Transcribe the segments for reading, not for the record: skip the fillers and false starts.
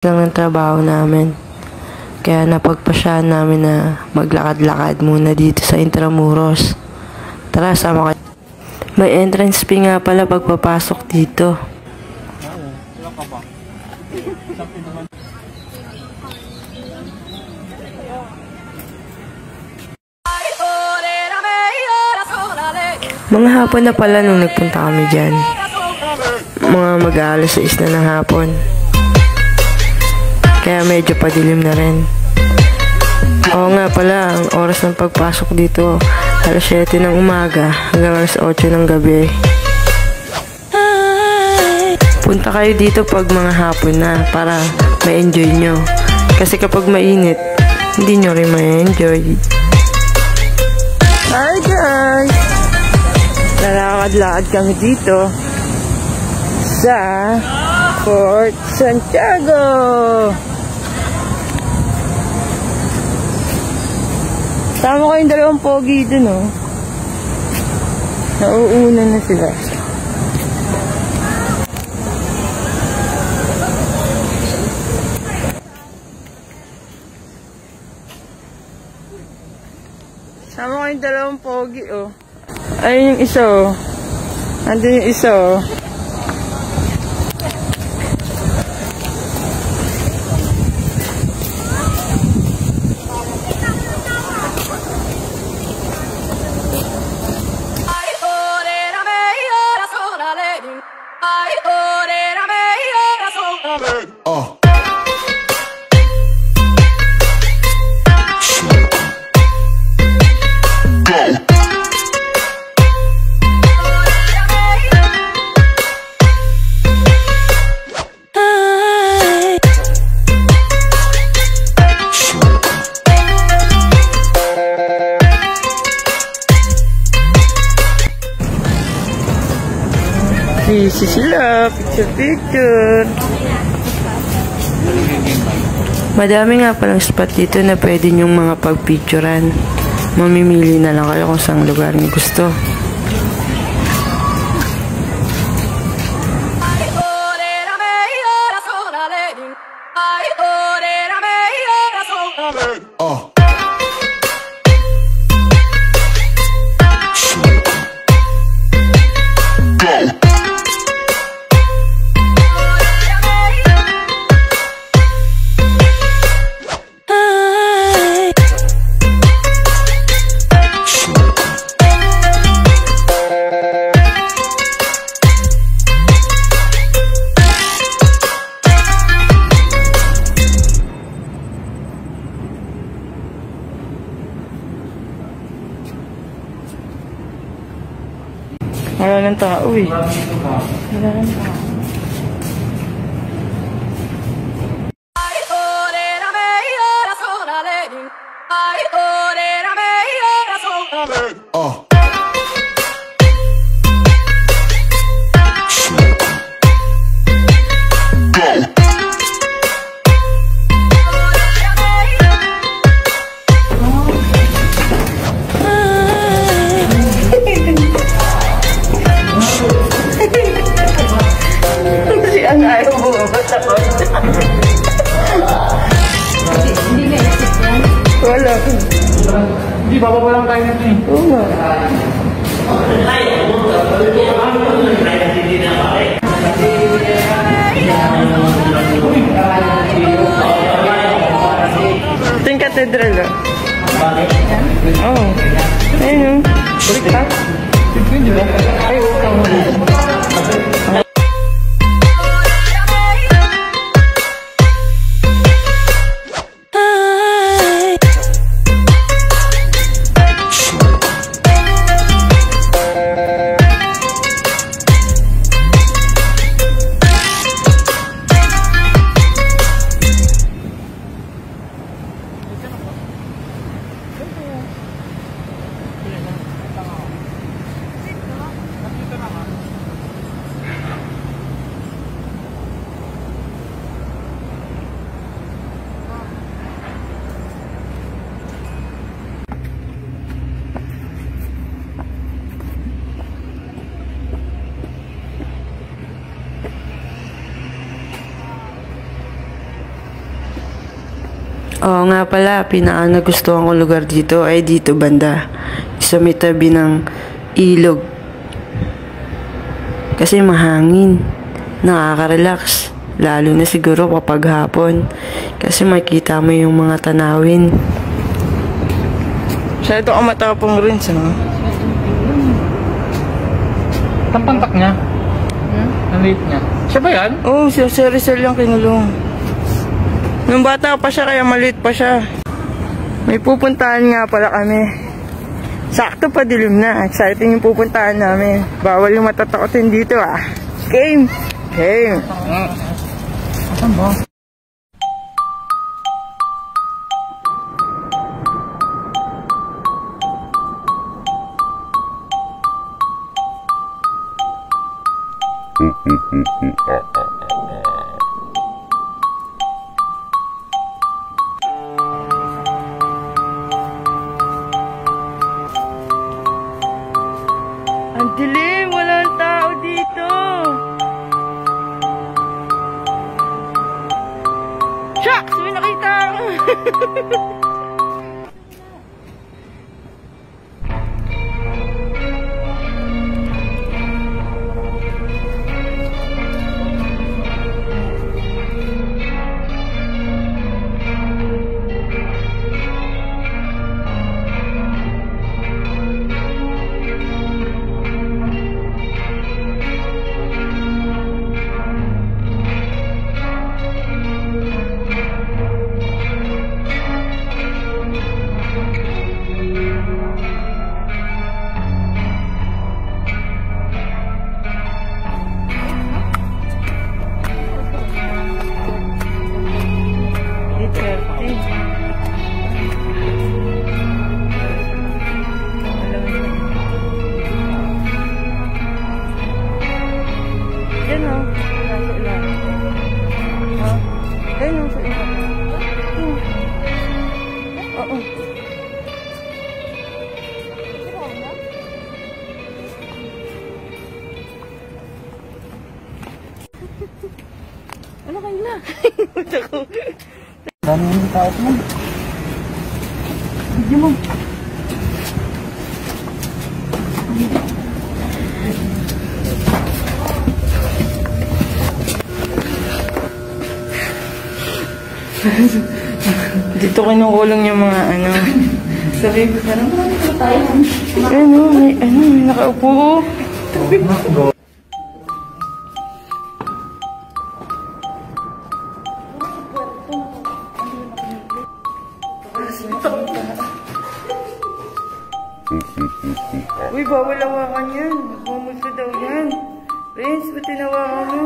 lang ng trabaho namin. Kaya napagpasyahan namin na maglakad-lakad muna dito sa Intramuros. Tara, sama kayo. May entrance fee nga pala pagpapasok dito. Mga hapon na pala nung nagpunta kami dyan. Mga mag-aalas 6 na ng hapon. Kaya medyo padilim na rin. Oo nga pala, ang oras ng pagpasok dito, alas 7 ng umaga hanggang alas 8 ng gabi. Punta kayo dito pag mga hapon na para ma-enjoy nyo. Kasi kapag mainit, hindi nyo rin ma-enjoy. Hi guys! Lalakad-lakad kami dito sa Fort Santiago. Tama kayong dalawang pogi dun, oh. Nauuna na sila. Tama kayong dalawang pogi, oh. Ayun yung isa, oh. Andun yung isa, oh. Busy sila, picture. Madami nga palang spot dito na pwede nyong mga pagpicturan. Mamimili na lang kayo kung saan lugar niyo gusto. Wala ng tao, eh. Wala ng tao. Ang ayaw mo, matakot. Hindi nga isip yan. Wala. Hindi, bababa lang tayo natin eh. Oo nga. Ito yung katedral ah. Oo. Ayun o. Kulit ka? Hindi ba? Ay, utang mo. Oo nga pala, pinaka nagustuhan kong lugar dito ay dito banda. Sa may tabi ng ilog. Kasi mahangin. Nakaka-relax. Lalo na siguro kapag hapon. Kasi makita mo yung mga tanawin. Siya ito ang matapong rin sa no? Tampantak niya? Ang liit niya. Siya ba yan? Oo, si Rizal yung kinulong. Nung bata pa siya, kaya maliit pa siya. May pupuntahan nga pala kami. Sakto pa dilim na. Exciting yung pupuntahan namin. Bawal yung matatakotin dito ah. Game! Game! Asan ba? Ang dilim! Walang tao dito! Shucks! May nakita ako! Yan o. Nasa ilan. Ha? Yan o. Sa ilan. Oo. Ano kayo na? Dami yung tao mo. Hindi mo. Dito kinukulong yung mga ano. Sabi ko, parang tayo. Ano, may nakaupo. Uy, bawal hawakan yan. Magmumulto daw yan. Renz, ba't tinawakan mo?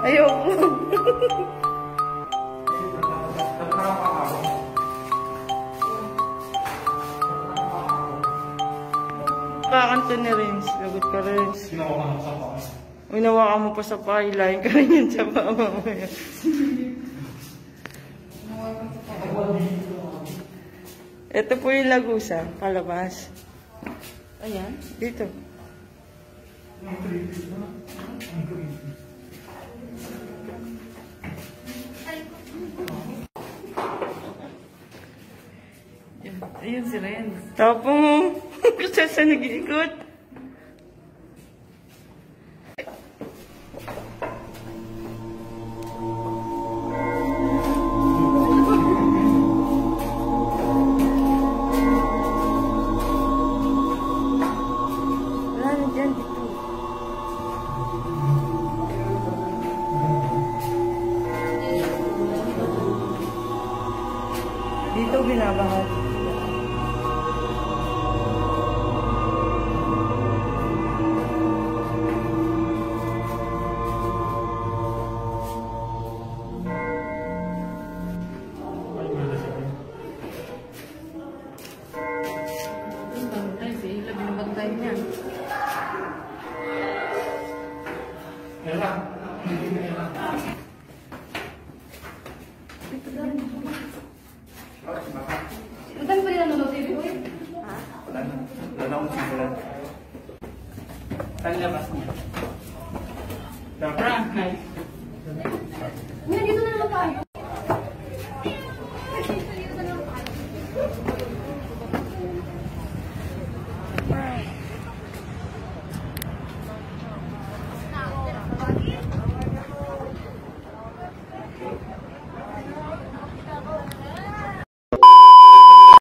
Ayoko. Kakanto ni Renz. Lagot ka, Renz. Uy, nawakan mo pa sa paa. Ilahin ka rin yan sa paa mamaya. Ito po yung lagusa, palabas. Ayan, dito. Ayun si Ren. Tapos, kasi sa nag-iikot. Dito binabahat. Magkano pa rin ang nanonood TV? Ha? Wala na akong simulan. Saan labas niya? The prank night.